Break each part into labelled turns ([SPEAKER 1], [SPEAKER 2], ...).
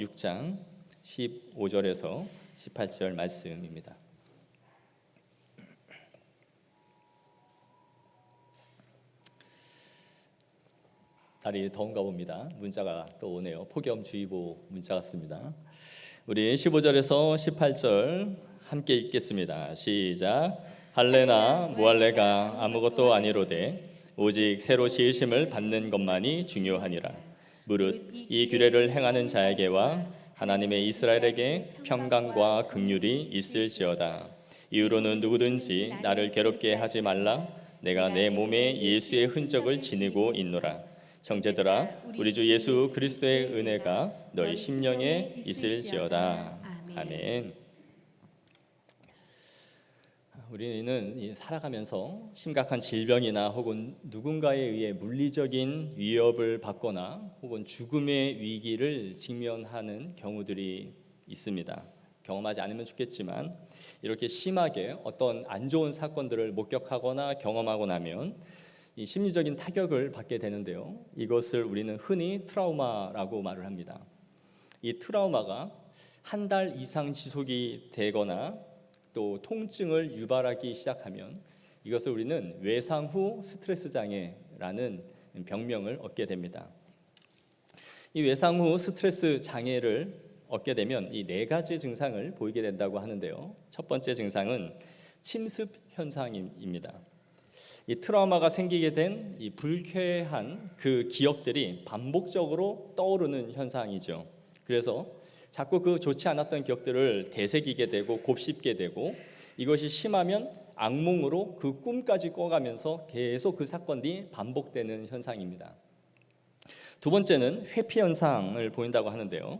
[SPEAKER 1] 6장 15절에서 18절 말씀입니다. 날이 더운가 봅니다. 문자가 또 오네요. 폭염주의보 문자 같습니다. 우리 15절에서 18절 함께 읽겠습니다. 시작. 할례나 무할례가 아무것도 아니로되 오직 새로 지으심을 받는 것만이 중요하니라. 무릇 이 규례를 행하는 자에게와 하나님의 이스라엘에게 평강과 긍휼이 있을지어다. 이후로는 누구든지 나를 괴롭게 하지 말라. 내가 내 몸에 예수의 흔적을 지니고 있노라. 형제들아, 우리 주 예수 그리스도의 은혜가 너희 심령에 있을지어다. 아멘. 우리는 살아가면서 심각한 질병이나 혹은 누군가에 의해 물리적인 위협을 받거나 혹은 죽음의 위기를 직면하는 경우들이 있습니다. 경험하지 않으면 좋겠지만 이렇게 심하게 어떤 안 좋은 사건들을 목격하거나 경험하고 나면 이 심리적인 타격을 받게 되는데요. 이것을 우리는 흔히 트라우마라고 말을 합니다. 이 트라우마가 한 달 이상 지속이 되거나 또 통증을 유발하기 시작하면 이것을 우리는 외상 후 스트레스 장애라는 병명을 얻게 됩니다. 이 외상 후 스트레스 장애를 얻게 되면 이 네 가지 증상을 보이게 된다고 하는데요. 첫 번째 증상은 침습 현상입니다. 이 트라우마가 생기게 된 이 불쾌한 그 기억들이 반복적으로 떠오르는 현상이죠. 그래서 자꾸 그 좋지 않았던 기억들을 되새기게 되고 곱씹게 되고 이것이 심하면 악몽으로 그 꿈까지 꿔가면서 계속 그 사건이 반복되는 현상입니다. 두 번째는 회피 현상을 보인다고 하는데요.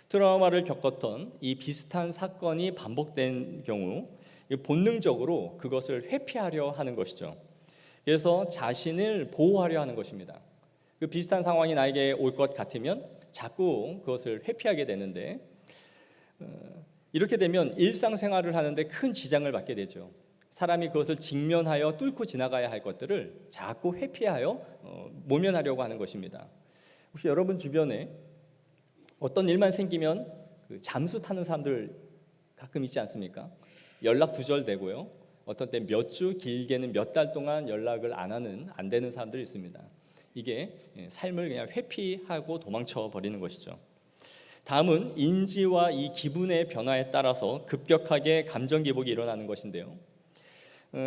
[SPEAKER 1] 트라우마를 겪었던 이 비슷한 사건이 반복된 경우 본능적으로 그것을 회피하려 하는 것이죠. 그래서 자신을 보호하려 하는 것입니다. 그 비슷한 상황이 나에게 올 것 같으면 자꾸 그것을 회피하게 되는데 이렇게 되면 일상생활을 하는데 큰 지장을 받게 되죠. 사람이 그것을 직면하여 뚫고 지나가야 할 것들을 자꾸 회피하여 모면하려고 하는 것입니다. 혹시 여러분 주변에 어떤 일만 생기면 잠수 타는 사람들 가끔 있지 않습니까? 연락 두절되고요. 어떤 때 몇 주, 길게는 몇 달 동안 연락을 안 되는 사람들이 있습니다. 이게 삶을 그냥 회피하고 도망쳐 버리는 것이죠. 다음은 인지와 이 기분의 변화에 따라서 급격하게 감정 기복이 일어나는 것인데요.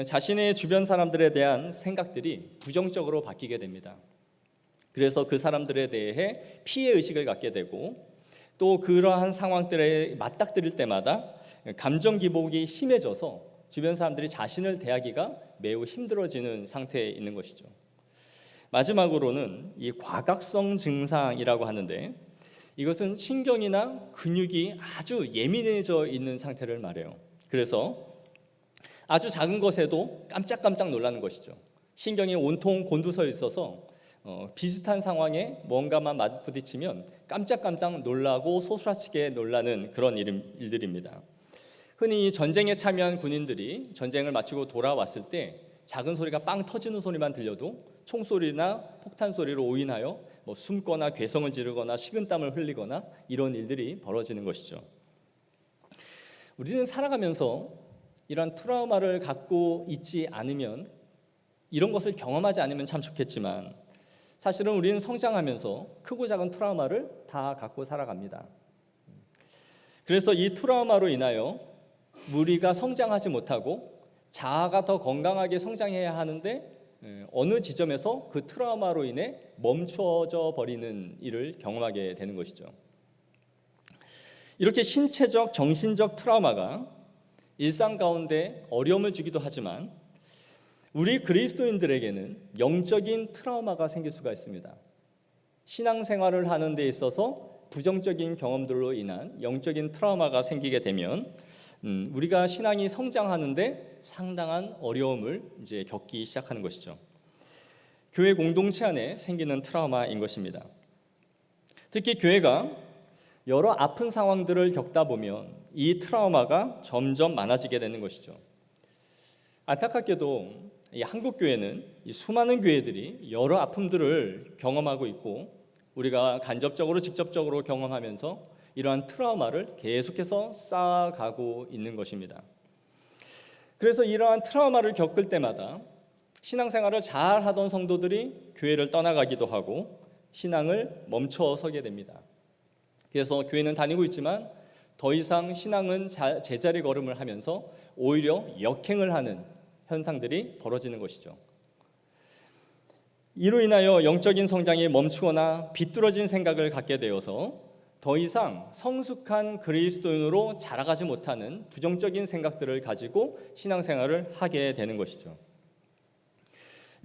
[SPEAKER 1] 자신의 주변 사람들에 대한 생각들이 부정적으로 바뀌게 됩니다. 그래서 그 사람들에 대해 피해 의식을 갖게 되고 또 그러한 상황들에 맞닥뜨릴 때마다 감정 기복이 심해져서 주변 사람들이 자신을 대하기가 매우 힘들어지는 상태에 있는 것이죠. 마지막으로는 이 과각성 증상이라고 하는데 이것은 신경이나 근육이 아주 예민해져 있는 상태를 말해요. 그래서 아주 작은 것에도 깜짝깜짝 놀라는 것이죠. 신경이 온통 곤두서 있어서 비슷한 상황에 뭔가만 맞부딪히면 깜짝깜짝 놀라고 소스라치게 놀라는 그런 일들입니다. 흔히 전쟁에 참여한 군인들이 전쟁을 마치고 돌아왔을 때 작은 소리가 빵 터지는 소리만 들려도 총소리나 폭탄 소리로 오인하여 숨거나 괴성을 지르거나 식은땀을 흘리거나 이런 일들이 벌어지는 것이죠. 우리는 살아가면서 이런 트라우마를 갖고 있지 않으면 이런 것을 경험하지 않으면 참 좋겠지만 사실은 우리는 성장하면서 크고 작은 트라우마를 다 갖고 살아갑니다. 그래서 이 트라우마로 인하여 우리가 성장하지 못하고 자아가 더 건강하게 성장해야 하는데 어느 지점에서 그 트라우마로 인해 멈춰져 버리는 일을 경험하게 되는 것이죠. 이렇게 신체적, 정신적 트라우마가 일상 가운데 어려움을 주기도 하지만 우리 그리스도인들에게는 영적인 트라우마가 생길 수가 있습니다. 신앙생활을 하는 데 있어서 부정적인 경험들로 인한 영적인 트라우마가 생기게 되면 우리가 신앙이 성장하는데 상당한 어려움을 이제 겪기 시작하는 것이죠. 교회 공동체 안에 생기는 트라우마인 것입니다. 특히 교회가 여러 아픈 상황들을 겪다 보면 이 트라우마가 점점 많아지게 되는 것이죠. 안타깝게도 이 한국 교회는 이 수많은 교회들이 여러 아픔들을 경험하고 있고 우리가 간접적으로 직접적으로 경험하면서 이러한 트라우마를 계속해서 쌓아가고 있는 것입니다. 그래서 이러한 트라우마를 겪을 때마다 신앙생활을 잘 하던 성도들이 교회를 떠나가기도 하고 신앙을 멈춰서게 됩니다. 그래서 교회는 다니고 있지만 더 이상 신앙은 제자리 걸음을 하면서 오히려 역행을 하는 현상들이 벌어지는 것이죠. 이로 인하여 영적인 성장이 멈추거나 비뚤어진 생각을 갖게 되어서 더 이상 성숙한 그리스도인으로 자라가지 못하는 부정적인 생각들을 가지고 신앙생활을 하게 되는 것이죠.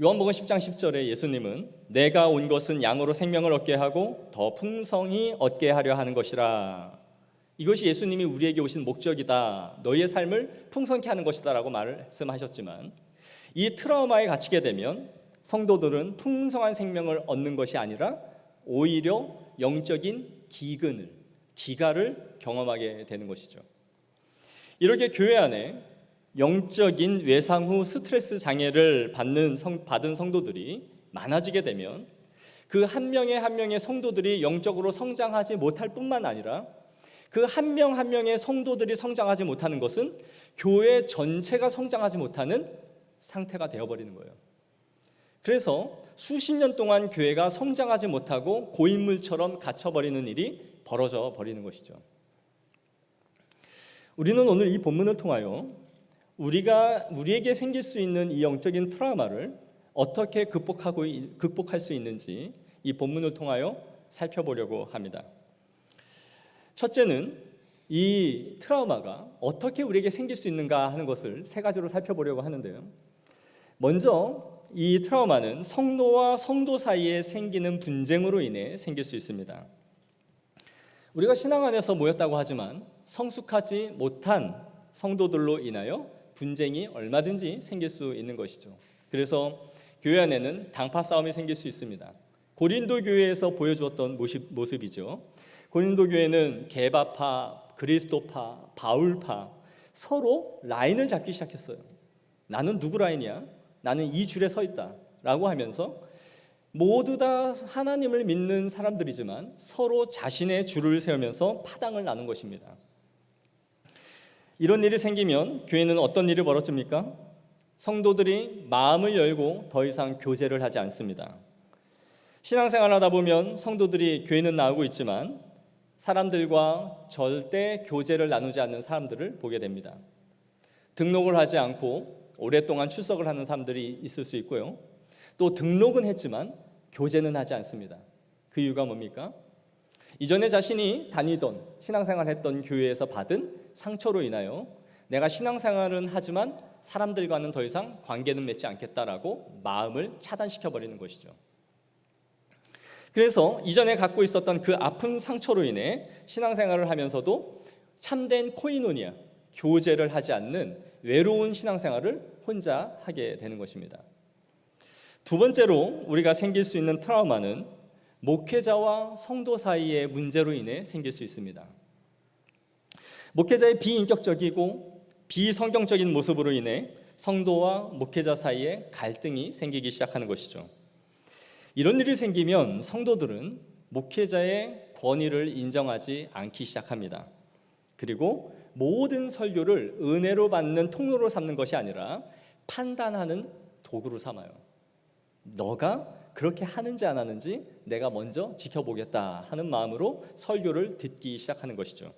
[SPEAKER 1] 요한복음 10장 10절에 예수님은 내가 온 것은 양으로 생명을 얻게 하고 더 풍성히 얻게 하려 하는 것이라. 이것이 예수님이 우리에게 오신 목적이다. 너희의 삶을 풍성케 하는 것이다 라고 말씀하셨지만 이 트라우마에 갇히게 되면 성도들은 풍성한 생명을 얻는 것이 아니라 오히려 영적인 기갈을 경험하게 되는 것이죠. 이렇게 교회 안에 영적인 외상 후 스트레스 장애를 받은 성도들이 많아지게 되면 그 한 명의 한 명의 성도들이 영적으로 성장하지 못할 뿐만 아니라 그 한 명 한 명의 성도들이 성장하지 못하는 것은 교회 전체가 성장하지 못하는 상태가 되어버리는 거예요. 그래서 수십 년 동안 교회가 성장하지 못하고 고인물처럼 갇혀버리는 일이 벌어져 버리는 것이죠. 우리는 오늘 이 본문을 통하여 우리에게 생길 수 있는 이 영적인 트라우마를 어떻게 극복할 수 있는지 이 본문을 통하여 살펴보려고 합니다. 첫째는 이 트라우마가 어떻게 우리에게 생길 수 있는가 하는 것을 세 가지로 살펴보려고 하는데요. 먼저 이 트라우마는 성도와 성도 사이에 생기는 분쟁으로 인해 생길 수 있습니다. 우리가 신앙 안에서 모였다고 하지만 성숙하지 못한 성도들로 인하여 분쟁이 얼마든지 생길 수 있는 것이죠. 그래서 교회 안에는 당파 싸움이 생길 수 있습니다. 고린도 교회에서 보여주었던 모습이죠. 고린도 교회는 게바파, 그리스도파, 바울파 서로 라인을 잡기 시작했어요. 나는 누구 라인이야? 나는 이 줄에 서 있다 라고 하면서 모두 다 하나님을 믿는 사람들이지만 서로 자신의 줄을 세우면서 파당을 나눈 것입니다. 이런 일이 생기면 교회는 어떤 일이 벌어집니까? 성도들이 마음을 열고 더 이상 교제를 하지 않습니다. 신앙생활을 하다 보면 성도들이 교회는 나오고 있지만 사람들과 절대 교제를 나누지 않는 사람들을 보게 됩니다. 등록을 하지 않고 오랫동안 출석을 하는 사람들이 있을 수 있고요. 또 등록은 했지만 교제는 하지 않습니다. 그 이유가 뭡니까? 이전에 자신이 다니던 신앙생활했던 교회에서 받은 상처로 인하여 내가 신앙생활은 하지만 사람들과는 더 이상 관계는 맺지 않겠다라고 마음을 차단시켜버리는 것이죠. 그래서 이전에 갖고 있었던 그 아픈 상처로 인해 신앙생활을 하면서도 참된 코이노니아, 교제를 하지 않는 외로운 신앙생활을 혼자 하게 되는 것입니다. 두 번째로 우리가 생길 수 있는 트라우마는 목회자와 성도 사이의 문제로 인해 생길 수 있습니다. 목회자의 비인격적이고 비성경적인 모습으로 인해 성도와 목회자 사이에 갈등이 생기기 시작하는 것이죠. 이런 일이 생기면 성도들은 목회자의 권위를 인정하지 않기 시작합니다. 그리고 모든 설교를 은혜로 받는 통로로 삼는 것이 아니라 판단하는 도구로 삼아요. 너가 그렇게 하는지 안 하는지 내가 먼저 지켜보겠다 하는 마음으로 설교를 듣기 시작하는 것이죠.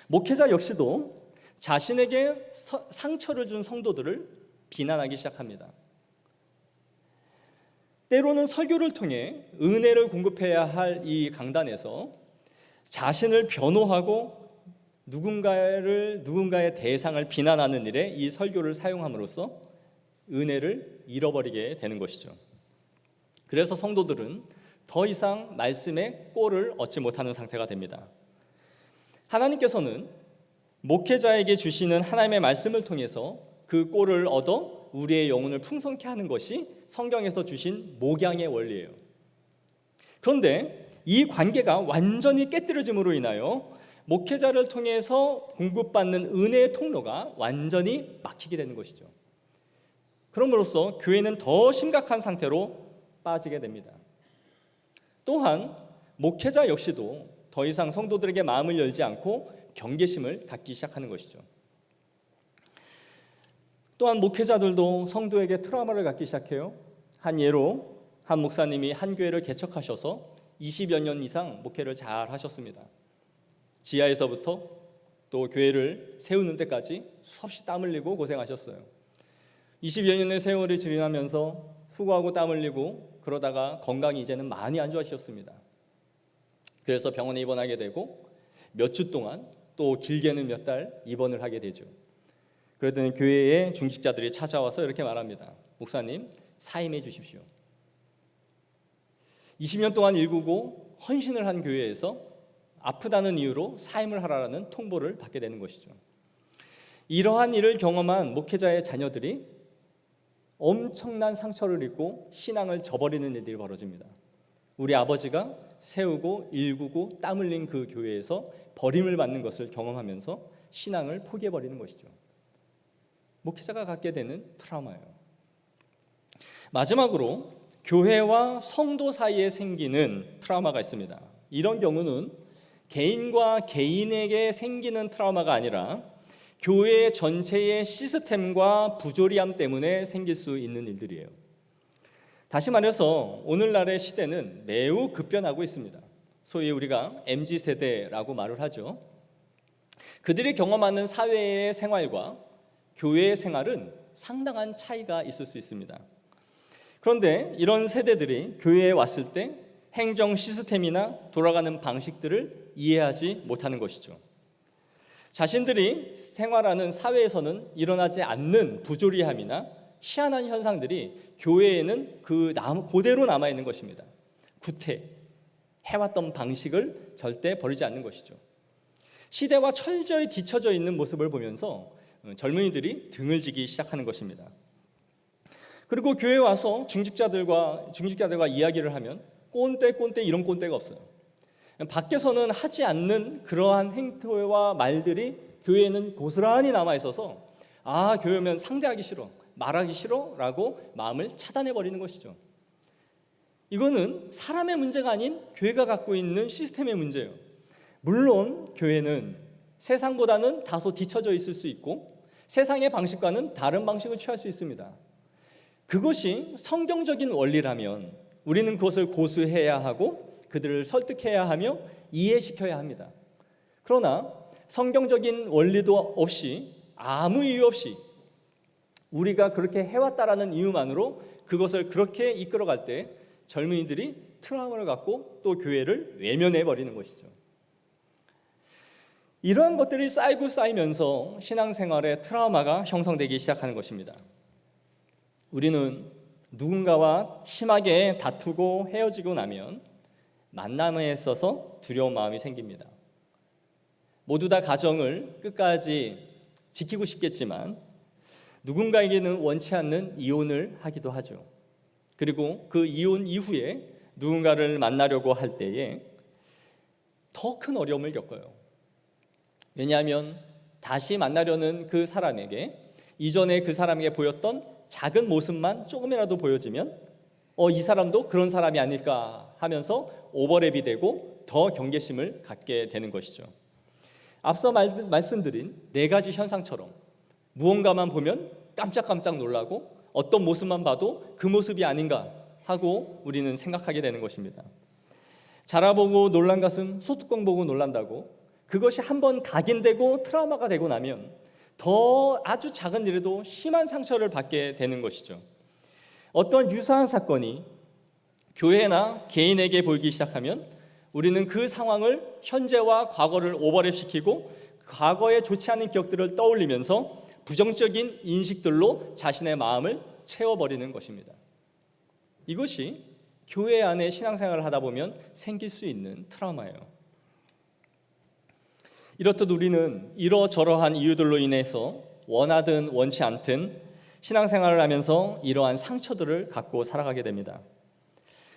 [SPEAKER 1] 목회자 역시도 자신에게 상처를 준 성도들을 비난하기 시작합니다. 때로는 설교를 통해 은혜를 공급해야 할 이 강단에서 자신을 변호하고 누군가의 대상을 비난하는 일에 이 설교를 사용함으로써 은혜를 잃어버리게 되는 것이죠. 그래서 성도들은 더 이상 말씀의 꼴을 얻지 못하는 상태가 됩니다. 하나님께서는 목회자에게 주시는 하나님의 말씀을 통해서 그 꼴을 얻어 우리의 영혼을 풍성케 하는 것이 성경에서 주신 목양의 원리예요. 그런데 이 관계가 완전히 깨뜨려짐으로 인하여 목회자를 통해서 공급받는 은혜의 통로가 완전히 막히게 되는 것이죠. 그럼으로써 교회는 더 심각한 상태로 빠지게 됩니다. 또한 목회자 역시도 더 이상 성도들에게 마음을 열지 않고 경계심을 갖기 시작하는 것이죠. 또한 목회자들도 성도에게 트라우마를 갖기 시작해요. 한 예로 한 목사님이 한 교회를 개척하셔서 20여 년 이상 목회를 잘 하셨습니다. 지하에서부터 또 교회를 세우는 데까지 수없이 땀 흘리고 고생하셨어요. 20여 년의 세월이 지나면서 수고하고 땀 흘리고 그러다가 건강이 이제는 많이 안 좋아지셨습니다. 그래서 병원에 입원하게 되고 몇 주 동안 또 길게는 몇 달 입원을 하게 되죠. 그러더니 교회의 중직자들이 찾아와서 이렇게 말합니다. 목사님, 사임해 주십시오. 20년 동안 일구고 헌신을 한 교회에서 아프다는 이유로 사임을 하라는 통보를 받게 되는 것이죠. 이러한 일을 경험한 목회자의 자녀들이 엄청난 상처를 입고 신앙을 저버리는 일들이 벌어집니다. 우리 아버지가 세우고 일구고 땀 흘린 그 교회에서 버림을 받는 것을 경험하면서 신앙을 포기해버리는 것이죠. 목회자가 갖게 되는 트라우마예요. 마지막으로 교회와 성도 사이에 생기는 트라우마가 있습니다. 이런 경우는 개인과 개인에게 생기는 트라우마가 아니라 교회 전체의 시스템과 부조리함 때문에 생길 수 있는 일들이에요. 다시 말해서 오늘날의 시대는 매우 급변하고 있습니다. 소위 우리가 MZ세대라고 말을 하죠. 그들이 경험하는 사회의 생활과 교회의 생활은 상당한 차이가 있을 수 있습니다. 그런데 이런 세대들이 교회에 왔을 때 행정 시스템이나 돌아가는 방식들을 이해하지 못하는 것이죠. 자신들이 생활하는 사회에서는 일어나지 않는 부조리함이나 희한한 현상들이 교회에는 그대로 남아있는 것입니다. 구태, 해왔던 방식을 절대 버리지 않는 것이죠. 시대와 철저히 뒤처져 있는 모습을 보면서 젊은이들이 등을 지기 시작하는 것입니다. 그리고 교회에 와서 중직자들과 이야기를 하면 꼰대 이런 꼰대가 없어요. 밖에서는 하지 않는 그러한 행태와 말들이 교회에는 고스란히 남아 있어서 교회 오면 상대하기 싫어, 말하기 싫어라고 마음을 차단해 버리는 것이죠. 이거는 사람의 문제가 아닌 교회가 갖고 있는 시스템의 문제예요. 물론 교회는 세상보다는 다소 뒤처져 있을 수 있고 세상의 방식과는 다른 방식을 취할 수 있습니다. 그것이 성경적인 원리라면 우리는 그것을 고수해야 하고 그들을 설득해야 하며 이해시켜야 합니다. 그러나 성경적인 원리도 없이 아무 이유 없이 우리가 그렇게 해왔다라는 이유만으로 그것을 그렇게 이끌어갈 때 젊은이들이 트라우마를 갖고 또 교회를 외면해 버리는 것이죠. 이러한 것들이 쌓이면서 신앙생활에 트라우마가 형성되기 시작하는 것입니다. 우리는 누군가와 심하게 다투고 헤어지고 나면 만남에 있어서 두려운 마음이 생깁니다. 모두 다 가정을 끝까지 지키고 싶겠지만 누군가에게는 원치 않는 이혼을 하기도 하죠. 그리고 그 이혼 이후에 누군가를 만나려고 할 때에 더 큰 어려움을 겪어요. 왜냐하면 다시 만나려는 그 사람에게 이전에 그 사람에게 보였던 작은 모습만 조금이라도 보여지면 이 사람도 그런 사람이 아닐까 하면서 오버랩이 되고 더 경계심을 갖게 되는 것이죠. 앞서 말씀드린 네 가지 현상처럼 무언가만 보면 깜짝깜짝 놀라고 어떤 모습만 봐도 그 모습이 아닌가 하고 우리는 생각하게 되는 것입니다. 자라보고 놀란 가슴 소뚜껑 보고 놀란다고 그것이 한번 각인되고 트라우마가 되고 나면 더 아주 작은 일에도 심한 상처를 받게 되는 것이죠. 어떤 유사한 사건이 교회나 개인에게 보이기 시작하면 우리는 그 상황을 현재와 과거를 오버랩시키고 과거에 좋지 않은 기억들을 떠올리면서 부정적인 인식들로 자신의 마음을 채워버리는 것입니다. 이것이 교회 안에 신앙생활을 하다 보면 생길 수 있는 트라우마예요. 이렇듯 우리는 이러저러한 이유들로 인해서 원하든 원치 않든 신앙생활을 하면서 이러한 상처들을 갖고 살아가게 됩니다.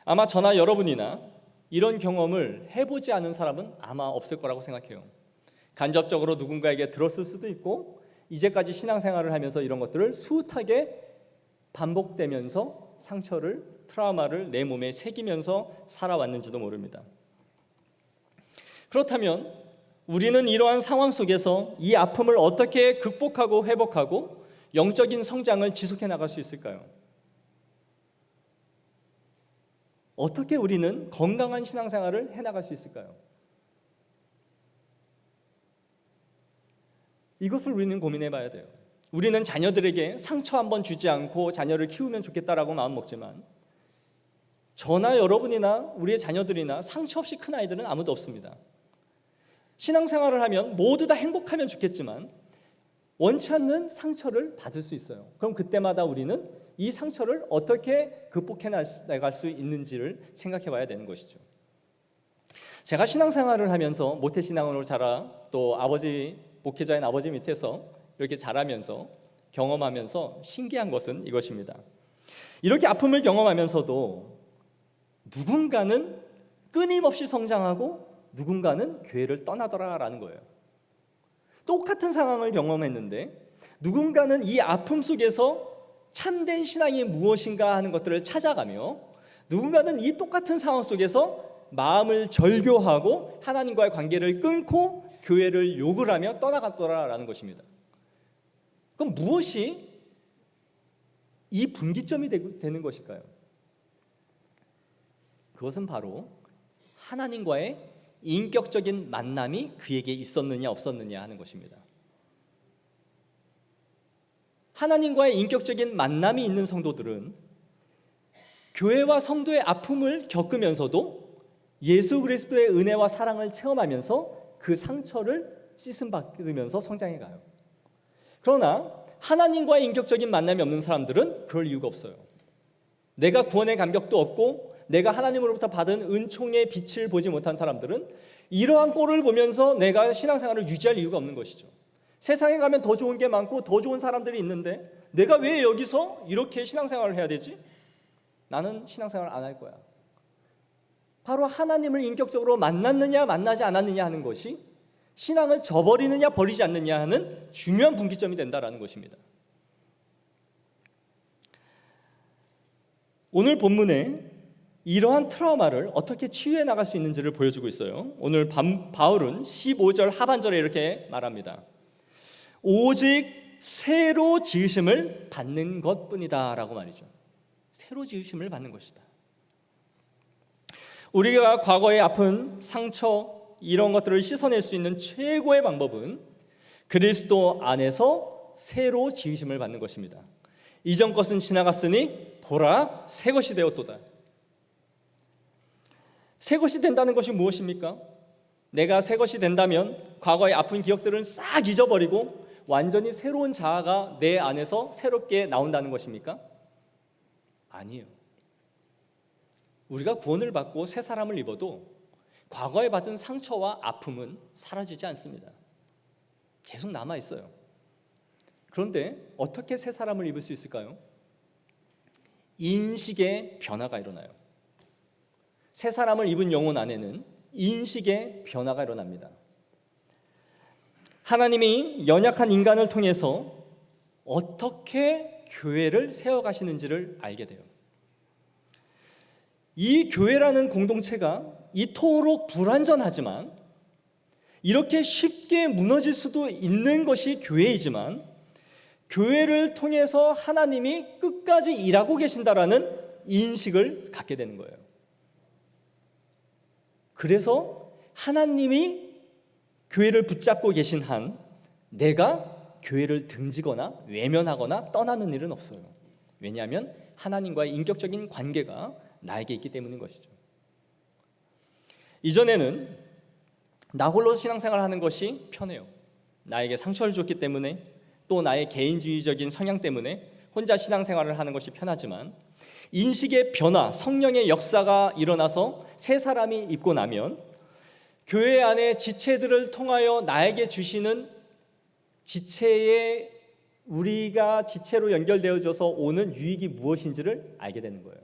[SPEAKER 1] 아마 저나 여러분이나 이런 경험을 해보지 않은 사람은 아마 없을 거라고 생각해요. 간접적으로 누군가에게 들었을 수도 있고 이제까지 신앙생활을 하면서 이런 것들을 수웃하게 반복되면서 트라우마를 내 몸에 새기면서 살아왔는지도 모릅니다. 그렇다면 우리는 이러한 상황 속에서 이 아픔을 어떻게 극복하고 회복하고 영적인 성장을 지속해 나갈 수 있을까요? 어떻게 우리는 건강한 신앙생활을 해나갈 수 있을까요? 이것을 우리는 고민해 봐야 돼요. 우리는 자녀들에게 상처 한번 주지 않고 자녀를 키우면 좋겠다라고 마음 먹지만 저나 여러분이나 우리의 자녀들이나 상처 없이 큰 아이들은 아무도 없습니다. 신앙생활을 하면 모두 다 행복하면 좋겠지만 원치 않는 상처를 받을 수 있어요. 그럼 그때마다 우리는 이 상처를 어떻게 극복해 나갈 수 있는지를 생각해 봐야 되는 것이죠. 제가 신앙생활을 하면서 모태신앙으로 자라 또 목회자인 아버지 밑에서 이렇게 자라면서 경험하면서 신기한 것은 이것입니다. 이렇게 아픔을 경험하면서도 누군가는 끊임없이 성장하고 누군가는 교회를 떠나더라라는 거예요. 똑같은 상황을 경험했는데 누군가는 이 아픔 속에서 참된 신앙이 무엇인가 하는 것들을 찾아가며 누군가는 이 똑같은 상황 속에서 마음을 절교하고 하나님과의 관계를 끊고 교회를 욕을 하며 떠나갔더라라는 것입니다. 그럼 무엇이 이 분기점이 되는 것일까요? 그것은 바로 하나님과의 인격적인 만남이 그에게 있었느냐 없었느냐 하는 것입니다. 하나님과의 인격적인 만남이 있는 성도들은 교회와 성도의 아픔을 겪으면서도 예수 그리스도의 은혜와 사랑을 체험하면서 그 상처를 씻음받으면서 성장해가요. 그러나 하나님과의 인격적인 만남이 없는 사람들은 그럴 이유가 없어요. 내가 구원의 감격도 없고 내가 하나님으로부터 받은 은총의 빛을 보지 못한 사람들은 이러한 꼴을 보면서 내가 신앙생활을 유지할 이유가 없는 것이죠. 세상에 가면 더 좋은 게 많고 더 좋은 사람들이 있는데 내가 왜 여기서 이렇게 신앙생활을 해야 되지? 나는 신앙생활을 안 할 거야. 바로 하나님을 인격적으로 만났느냐 만나지 않았느냐 하는 것이 신앙을 저버리느냐 버리지 않느냐 하는 중요한 분기점이 된다라는 것입니다. 오늘 본문에 이러한 트라우마를 어떻게 치유해 나갈 수 있는지를 보여주고 있어요. 오늘 바울은 15절 하반절에 이렇게 말합니다. 오직 새로 지으심을 받는 것뿐이다 라고 말이죠. 새로 지으심을 받는 것이다. 우리가 과거의 아픈 상처 이런 것들을 씻어낼 수 있는 최고의 방법은 그리스도 안에서 새로 지으심을 받는 것입니다. 이전 것은 지나갔으니 보라 새 것이 되었도다. 새 것이 된다는 것이 무엇입니까? 내가 새 것이 된다면 과거의 아픈 기억들은 싹 잊어버리고 완전히 새로운 자아가 내 안에서 새롭게 나온다는 것입니까? 아니에요. 우리가 구원을 받고 새 사람을 입어도 과거에 받은 상처와 아픔은 사라지지 않습니다. 계속 남아 있어요. 그런데 어떻게 새 사람을 입을 수 있을까요? 인식의 변화가 일어나요. 새 사람을 입은 영혼 안에는 인식의 변화가 일어납니다. 하나님이 연약한 인간을 통해서 어떻게 교회를 세워가시는지를 알게 돼요. 이 교회라는 공동체가 이토록 불완전하지만 이렇게 쉽게 무너질 수도 있는 것이 교회이지만 교회를 통해서 하나님이 끝까지 일하고 계신다라는 인식을 갖게 되는 거예요. 그래서 하나님이 교회를 붙잡고 계신 한 내가 교회를 등지거나 외면하거나 떠나는 일은 없어요. 왜냐하면 하나님과의 인격적인 관계가 나에게 있기 때문인 것이죠. 이전에는 나 홀로 신앙생활을 하는 것이 편해요. 나에게 상처를 줬기 때문에 또 나의 개인주의적인 성향 때문에 혼자 신앙생활을 하는 것이 편하지만 인식의 변화, 성령의 역사가 일어나서 새 사람이 입고 나면 교회 안에 지체들을 통하여 나에게 주시는 지체에 우리가 지체로 연결되어져서 오는 유익이 무엇인지를 알게 되는 거예요.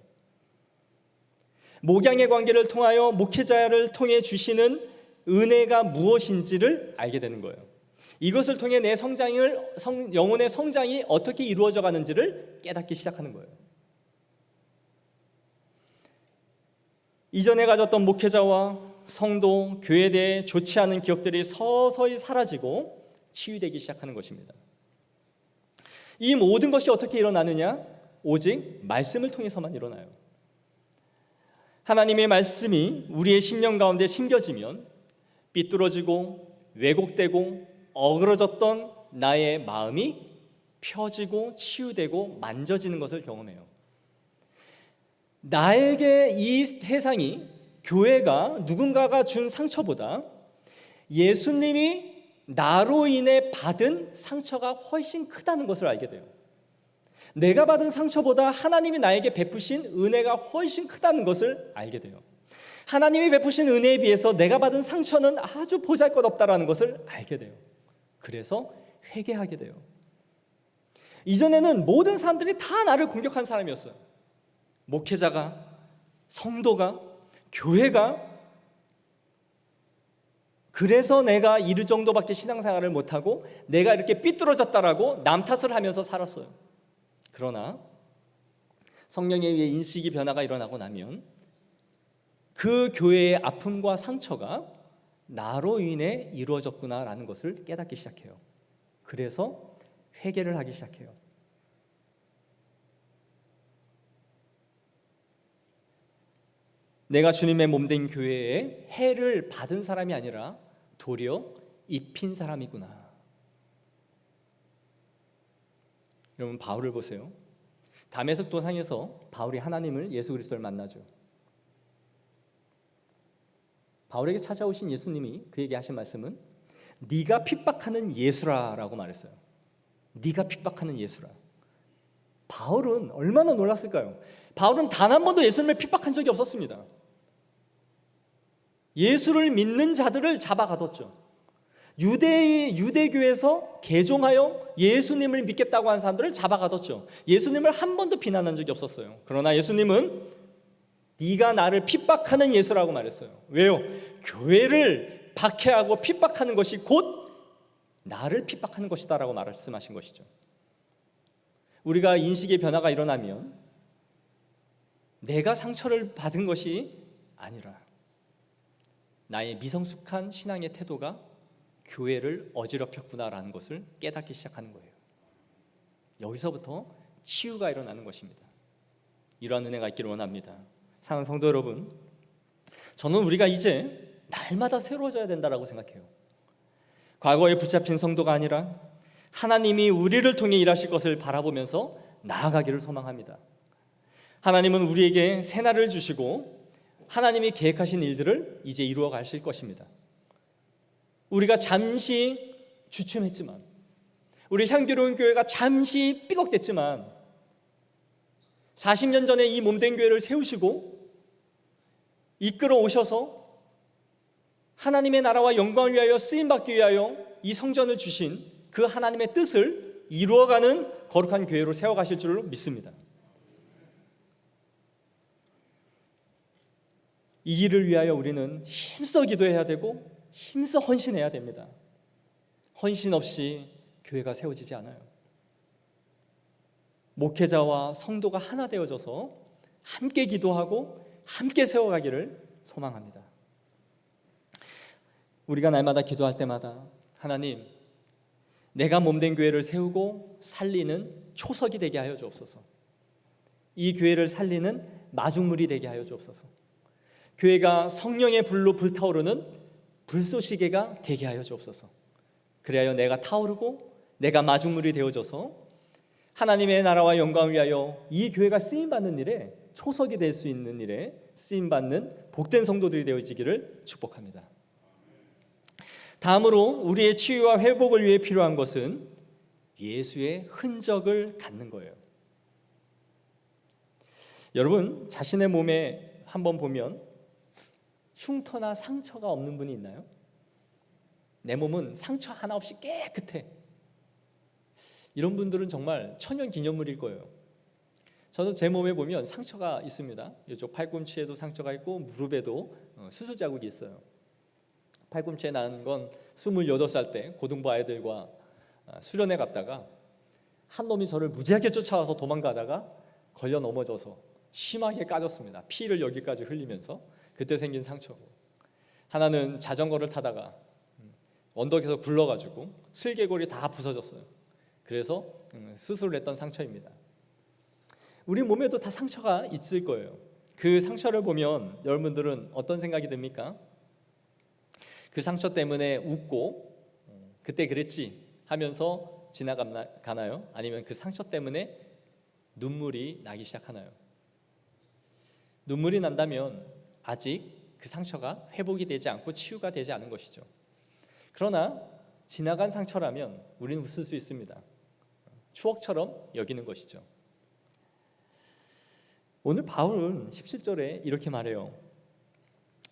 [SPEAKER 1] 목양의 관계를 통하여 목회자를 통해 주시는 은혜가 무엇인지를 알게 되는 거예요. 이것을 통해 내 영혼의 성장이 어떻게 이루어져 가는지를 깨닫기 시작하는 거예요. 이전에 가졌던 목회자와 성도, 교회에 대해 좋지 않은 기억들이 서서히 사라지고 치유되기 시작하는 것입니다. 이 모든 것이 어떻게 일어나느냐? 오직 말씀을 통해서만 일어나요. 하나님의 말씀이 우리의 심령 가운데 심겨지면 삐뚤어지고 왜곡되고 어그러졌던 나의 마음이 펴지고 치유되고 만져지는 것을 경험해요. 나에게 이 세상이, 교회가, 누군가가 준 상처보다 예수님이 나로 인해 받은 상처가 훨씬 크다는 것을 알게 돼요. 내가 받은 상처보다 하나님이 나에게 베푸신 은혜가 훨씬 크다는 것을 알게 돼요. 하나님이 베푸신 은혜에 비해서 내가 받은 상처는 아주 보잘것없다라는 것을 알게 돼요. 그래서 회개하게 돼요. 이전에는 모든 사람들이 다 나를 공격한 사람이었어요. 목회자가, 성도가, 교회가. 그래서 내가 이럴 정도밖에 신앙생활을 못하고 내가 이렇게 삐뚤어졌다라고 남 탓을 하면서 살았어요. 그러나 성령에 의해 인식이 변화가 일어나고 나면 그 교회의 아픔과 상처가 나로 인해 이루어졌구나라는 것을 깨닫기 시작해요. 그래서 회개를 하기 시작해요. 내가 주님의 몸된 교회에 해를 받은 사람이 아니라 도리어 입힌 사람이구나. 여러분, 바울을 보세요. 다메섹 도상에서 바울이 하나님을, 예수 그리스도를 만나죠. 바울에게 찾아오신 예수님이 그에게 하신 말씀은 네가 핍박하는 예수라라고 말했어요. 네가 핍박하는 예수라. 바울은 얼마나 놀랐을까요? 바울은 단 한 번도 예수님을 핍박한 적이 없었습니다. 예수를 믿는 자들을 잡아가뒀죠. 유대교에서 개종하여 예수님을 믿겠다고 한 사람들을 잡아가뒀죠. 예수님을 한 번도 비난한 적이 없었어요. 그러나 예수님은 네가 나를 핍박하는 예수라고 말했어요. 왜요? 교회를 박해하고 핍박하는 것이 곧 나를 핍박하는 것이다라고 말씀하신 것이죠. 우리가 인식의 변화가 일어나면 내가 상처를 받은 것이 아니라 나의 미성숙한 신앙의 태도가 교회를 어지럽혔구나라는 것을 깨닫기 시작하는 거예요. 여기서부터 치유가 일어나는 것입니다. 이러한 은혜가 있기를 원합니다. 사랑하는 성도 여러분, 저는 우리가 이제 날마다 새로워져야 된다고 생각해요. 과거에 붙잡힌 성도가 아니라 하나님이 우리를 통해 일하실 것을 바라보면서 나아가기를 소망합니다. 하나님은 우리에게 새날을 주시고 하나님이 계획하신 일들을 이제 이루어 가실 것입니다. 우리가 잠시 주춤했지만, 우리 향기로운 교회가 잠시 삐걱댔지만 40년 전에 이 몸된 교회를 세우시고 이끌어 오셔서 하나님의 나라와 영광을 위하여 쓰임받기 위하여 이 성전을 주신 그 하나님의 뜻을 이루어가는 거룩한 교회로 세워가실 줄로 믿습니다. 이 일을 위하여 우리는 힘써 기도해야 되고 힘써 헌신해야 됩니다. 헌신 없이 교회가 세워지지 않아요. 목회자와 성도가 하나 되어져서 함께 기도하고 함께 세워가기를 소망합니다. 우리가 날마다 기도할 때마다 하나님, 내가 몸된 교회를 세우고 살리는 초석이 되게 하여 주옵소서. 이 교회를 살리는 마중물이 되게 하여 주옵소서. 교회가 성령의 불로 불타오르는 불쏘시개가 되게 하여 주옵소서. 그리하여 내가 타오르고 내가 마중물이 되어져서 하나님의 나라와 영광을 위하여 이 교회가 쓰임받는 일에 초석이 될 수 있는 일에 쓰임받는 복된 성도들이 되어지기를 축복합니다. 다음으로 우리의 치유와 회복을 위해 필요한 것은 예수의 흔적을 갖는 거예요. 여러분, 자신의 몸에 한번 보면 흉터나 상처가 없는 분이 있나요? 내 몸은 상처 하나 없이 깨끗해. 이런 분들은 정말 천연기념물일 거예요. 저도 제 몸에 보면 상처가 있습니다. 이쪽 팔꿈치에도 상처가 있고 무릎에도 수술 자국이 있어요. 팔꿈치에 난 건 28살 때 고등부 아이들과 수련회 갔다가 한 놈이 저를 무지하게 쫓아와서 도망가다가 걸려 넘어져서 심하게 까졌습니다. 피를 여기까지 흘리면서 그때 생긴 상처고, 하나는 자전거를 타다가 언덕에서 굴러가지고 슬개골이 다 부서졌어요. 그래서 수술을 했던 상처입니다. 우리 몸에도 다 상처가 있을 거예요. 그 상처를 보면 여러분들은 어떤 생각이 듭니까? 그 상처 때문에 웃고 그때 그랬지 하면서 지나가나요? 아니면 그 상처 때문에 눈물이 나기 시작하나요? 눈물이 난다면 아직 그 상처가 회복이 되지 않고 치유가 되지 않은 것이죠. 그러나 지나간 상처라면 우리는 웃을 수 있습니다. 추억처럼 여기는 것이죠. 오늘 바울은 17절에 이렇게 말해요.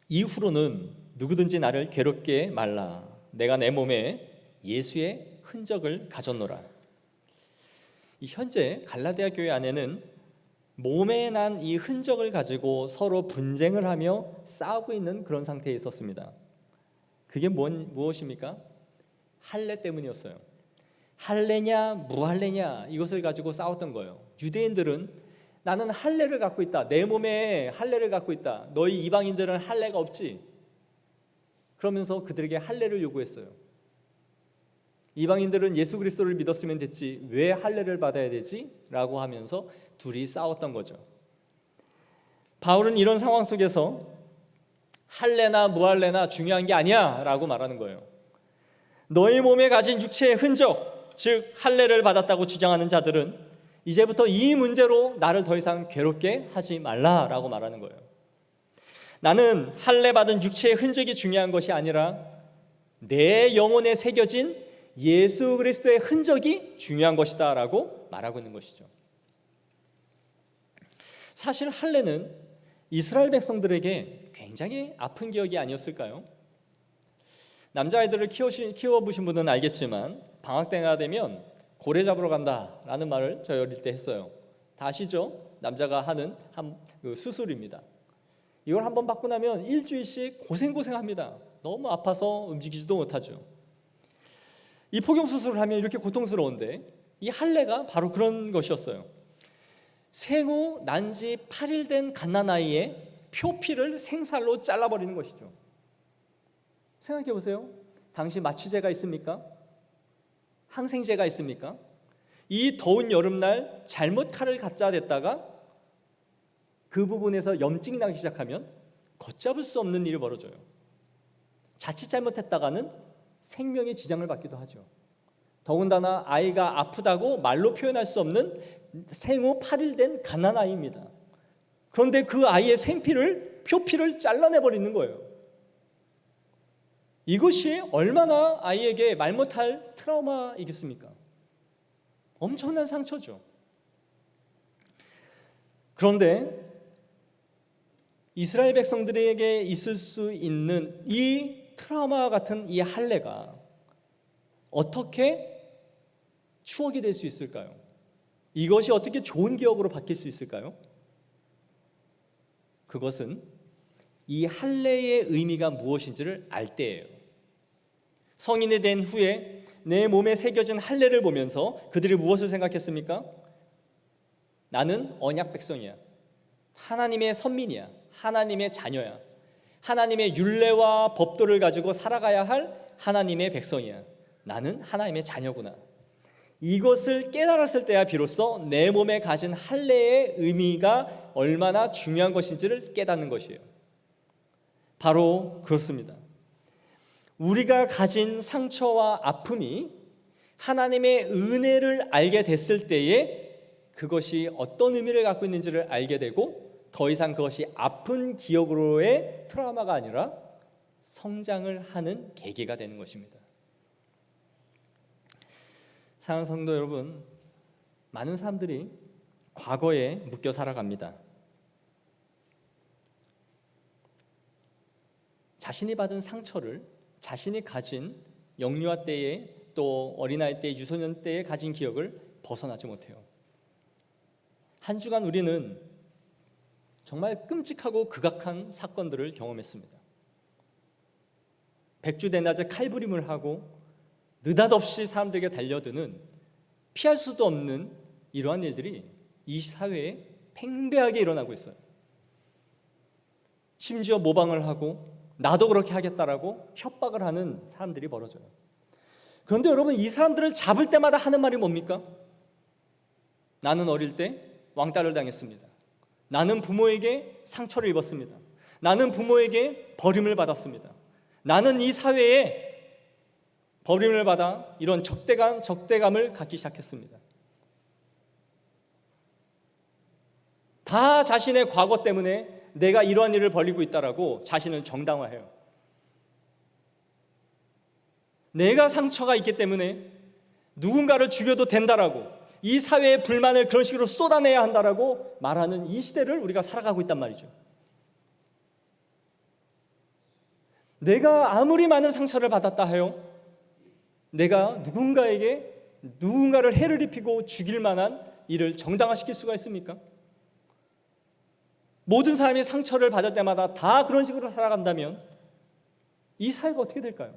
[SPEAKER 1] 이후로는 누구든지 나를 괴롭게 말라. 내가 내 몸에 예수의 흔적을 가졌노라. 현재 갈라디아 교회 안에는 몸에 난 이 흔적을 가지고 서로 분쟁을 하며 싸우고 있는 그런 상태에 있었습니다. 그게 무엇입니까? 할례 때문이었어요. 할례냐 무할례냐 이것을 가지고 싸웠던 거예요. 유대인들은 나는 할례를 갖고 있다. 내 몸에 할례를 갖고 있다. 너희 이방인들은 할례가 없지. 그러면서 그들에게 할례를 요구했어요. 이방인들은 예수 그리스도를 믿었으면 됐지 왜 할례를 받아야 되지? 라고 하면서 둘이 싸웠던 거죠. 바울은 이런 상황 속에서 할례나 무할례나 중요한 게 아니야 라고 말하는 거예요. 너희 몸에 가진 육체의 흔적, 즉 할례를 받았다고 주장하는 자들은 이제부터 이 문제로 나를 더 이상 괴롭게 하지 말라라고 말하는 거예요. 나는 할례 받은 육체의 흔적이 중요한 것이 아니라 내 영혼에 새겨진 예수 그리스도의 흔적이 중요한 것이다 라고 말하고 있는 것이죠. 사실 할례는 이스라엘 백성들에게 굉장히 아픈 기억이 아니었을까요? 남자아이들을 키워보신 분은 알겠지만 방학 때가 되면 고래 잡으러 간다라는 말을 저희 어릴 때 했어요. 다 아시죠? 남자가 하는 수술입니다. 이걸 한번 받고 나면 일주일씩 고생합니다. 너무 아파서 움직이지도 못하죠. 이 포경 수술을 하면 이렇게 고통스러운데 이 할례가 바로 그런 것이었어요. 생후 난지 8일 된 갓난아이의 표피를 생살로 잘라버리는 것이죠. 생각해 보세요. 당시 마취제가 있습니까? 항생제가 있습니까? 이 더운 여름날 잘못 칼을 갖다 댔다가 그 부분에서 염증이 나기 시작하면 걷잡을 수 없는 일이 벌어져요. 자칫 잘못했다가는 생명에 지장을 받기도 하죠. 더군다나 아이가 아프다고 말로 표현할 수 없는 생후 8일 된 갓난아이입니다. 그런데 그 아이의 표피를 잘라내버리는 거예요. 이것이 얼마나 아이에게 말 못할 트라우마이겠습니까? 엄청난 상처죠. 그런데 이스라엘 백성들에게 있을 수 있는 이 트라우마 같은 이 할례가 어떻게 추억이 될 수 있을까요? 이것이 어떻게 좋은 기억으로 바뀔 수 있을까요? 그것은 이 할례의 의미가 무엇인지를 알 때예요. 성인이 된 후에 내 몸에 새겨진 할례를 보면서 그들이 무엇을 생각했습니까? 나는 언약 백성이야. 하나님의 선민이야. 하나님의 자녀야. 하나님의 율례와 법도를 가지고 살아가야 할 하나님의 백성이야. 나는 하나님의 자녀구나. 이것을 깨달았을 때야 비로소 내 몸에 가진 할례의 의미가 얼마나 중요한 것인지를 깨닫는 것이에요. 바로 그렇습니다. 우리가 가진 상처와 아픔이 하나님의 은혜를 알게 됐을 때에 그것이 어떤 의미를 갖고 있는지를 알게 되고 더 이상 그것이 아픈 기억으로의 트라우마가 아니라 성장을 하는 계기가 되는 것입니다. 사랑하는 성도 여러분, 많은 사람들이 과거에 묶여 살아갑니다. 자신이 받은 상처를 자신이 가진 영유아 때에 또 어린아이 때, 유소년 때에 가진 기억을 벗어나지 못해요. 한 주간 우리는 정말 끔찍하고 극악한 사건들을 경험했습니다. 백주대낮에 칼부림을 하고 느닷없이 사람들에게 달려드는 피할 수도 없는 이러한 일들이 이 사회에 팽배하게 일어나고 있어요. 심지어 모방을 하고 나도 그렇게 하겠다라고 협박을 하는 사람들이 벌어져요. 그런데 여러분, 이 사람들을 잡을 때마다 하는 말이 뭡니까? 나는 어릴 때 왕따를 당했습니다. 나는 부모에게 상처를 입었습니다. 나는 부모에게 버림을 받았습니다. 나는 이 사회에 버림을 받아 이런 적대감을 갖기 시작했습니다. 다 자신의 과거 때문에 내가 이러한 일을 벌이고 있다라고 자신을 정당화해요. 내가 상처가 있기 때문에 누군가를 죽여도 된다라고, 이 사회의 불만을 그런 식으로 쏟아내야 한다라고 말하는 이 시대를 우리가 살아가고 있단 말이죠. 내가 아무리 많은 상처를 받았다 하여 내가 누군가를 해를 입히고 죽일 만한 일을 정당화시킬 수가 있습니까? 모든 사람이 상처를 받을 때마다 다 그런 식으로 살아간다면 이 사회가 어떻게 될까요?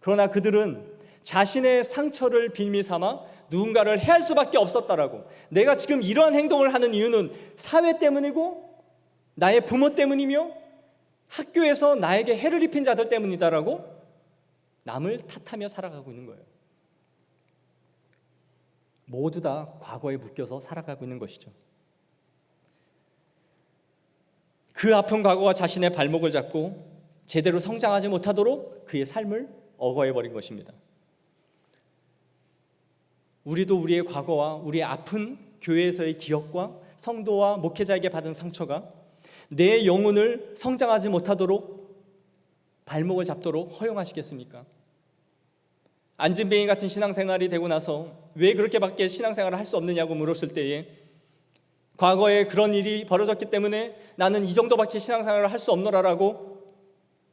[SPEAKER 1] 그러나 그들은 자신의 상처를 빌미 삼아 누군가를 해할 수밖에 없었다라고, 내가 지금 이러한 행동을 하는 이유는 사회 때문이고 나의 부모 때문이며 학교에서 나에게 해를 입힌 자들 때문이다라고 남을 탓하며 살아가고 있는 거예요. 모두 다 과거에 묶여서 살아가고 있는 것이죠. 그 아픈 과거가 자신의 발목을 잡고 제대로 성장하지 못하도록 그의 삶을 억어해버린 것입니다. 우리도 우리의 과거와 우리의 아픈 교회에서의 기억과 성도와 목회자에게 받은 상처가 내 영혼을 성장하지 못하도록 발목을 잡도록 허용하시겠습니까? 안진뱅이 같은 신앙생활이 되고 나서 왜 그렇게밖에 신앙생활을 할 수 없느냐고 물었을 때에 과거에 그런 일이 벌어졌기 때문에 나는 이 정도밖에 신앙생활을 할 수 없노라라고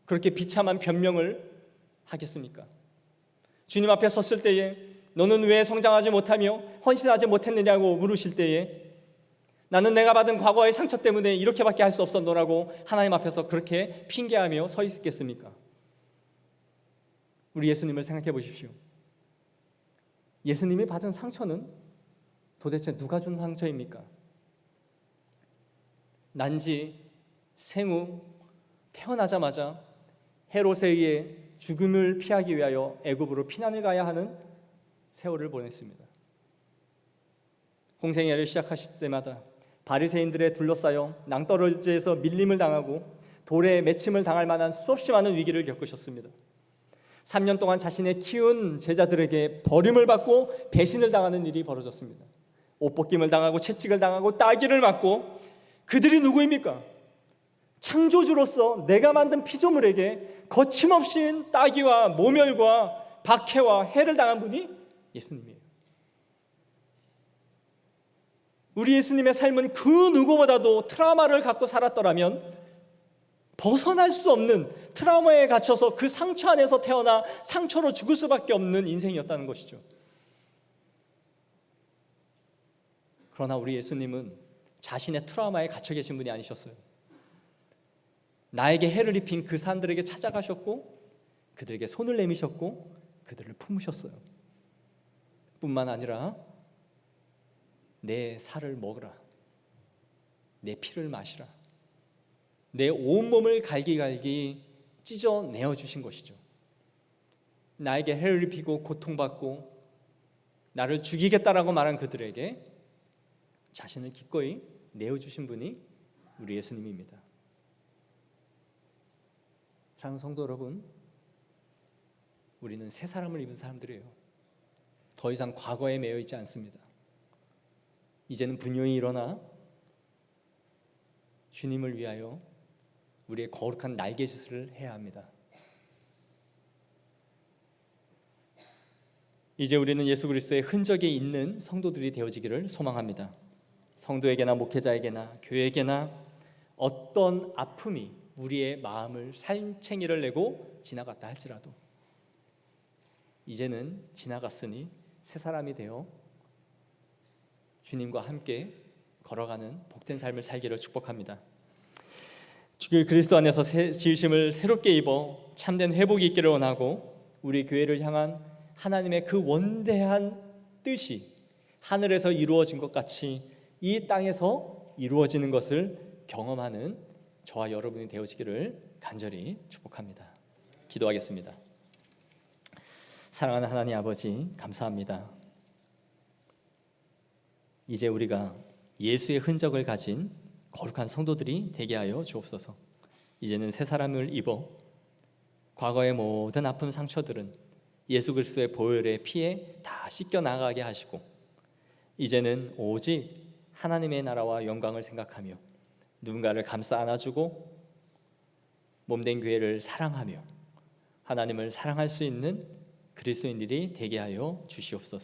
[SPEAKER 1] 그렇게 비참한 변명을 하겠습니까? 주님 앞에 섰을 때에 너는 왜 성장하지 못하며 헌신하지 못했느냐고 물으실 때에 나는 내가 받은 과거의 상처 때문에 이렇게밖에 할 수 없었노라고 하나님 앞에서 그렇게 핑계하며 서 있겠습니까? 우리 예수님을 생각해 보십시오. 예수님이 받은 상처는 도대체 누가 준 상처입니까? 난지, 생후, 태어나자마자 헤롯에 의해 죽음을 피하기 위하여 애굽으로 피난을 가야 하는 세월을 보냈습니다. 공생애를 시작하실 때마다 바리새인들에 둘러싸여 낭떠러지에서 밀림을 당하고 돌에 매침을 당할 만한 수없이 많은 위기를 겪으셨습니다. 3년 동안 자신의 키운 제자들에게 버림을 받고 배신을 당하는 일이 벌어졌습니다. 옷벗김을 당하고 채찍을 당하고 따기를 맞고, 그들이 누구입니까? 창조주로서 내가 만든 피조물에게 거침없이 따기와 모멸과 박해와 해를 당한 분이 예수님이에요. 우리 예수님의 삶은 그 누구보다도 트라우마를 갖고 살았더라면 벗어날 수 없는 트라우마에 갇혀서 그 상처 안에서 태어나 상처로 죽을 수밖에 없는 인생이었다는 것이죠. 그러나 우리 예수님은 자신의 트라우마에 갇혀 계신 분이 아니셨어요. 나에게 해를 입힌 그 사람들에게 찾아가셨고 그들에게 손을 내미셨고 그들을 품으셨어요. 뿐만 아니라 내 살을 먹으라, 내 피를 마시라, 내 온몸을 갈기갈기 찢어내어 주신 것이죠. 나에게 해를 입히고 고통받고 나를 죽이겠다라고 말한 그들에게 자신을 기꺼이 내어주신 분이 우리 예수님입니다. 사랑하는 성도 여러분, 우리는 새 사람을 입은 사람들이에요. 더 이상 과거에 매여 있지 않습니다. 이제는 분명히 일어나 주님을 위하여 우리의 거룩한 날개짓을 해야 합니다. 이제 우리는 예수 그리스도의 흔적이 있는 성도들이 되어지기를 소망합니다. 성도에게나 목회자에게나 교회에게나 어떤 아픔이 우리의 마음을 살챙이를 내고 지나갔다 할지라도 이제는 지나갔으니 새 사람이 되어 주님과 함께 걸어가는 복된 삶을 살기를 축복합니다. 그리스도 안에서 지으심을 새롭게 입어 참된 회복이 있기를 원하고, 우리 교회를 향한 하나님의 그 원대한 뜻이 하늘에서 이루어진 것 같이 이 땅에서 이루어지는 것을 경험하는 저와 여러분이 되어지기를 간절히 축복합니다. 기도하겠습니다. 사랑하는 하나님 아버지, 감사합니다. 이제 우리가 예수의 흔적을 가진 거룩한 성도들이 되게 하여 주옵소서. 이제는 새 사람을 입어 과거의 모든 아픈 상처들은 예수 그리스도의 보혈의 피에 다 씻겨 나가게 하시고, 이제는 오직 하나님의 나라와 영광을 생각하며 누군가를 감싸 안아주고 몸된 교회를 사랑하며 하나님을 사랑할 수 있는 그리스도인들이 되게 하여 주시옵소서.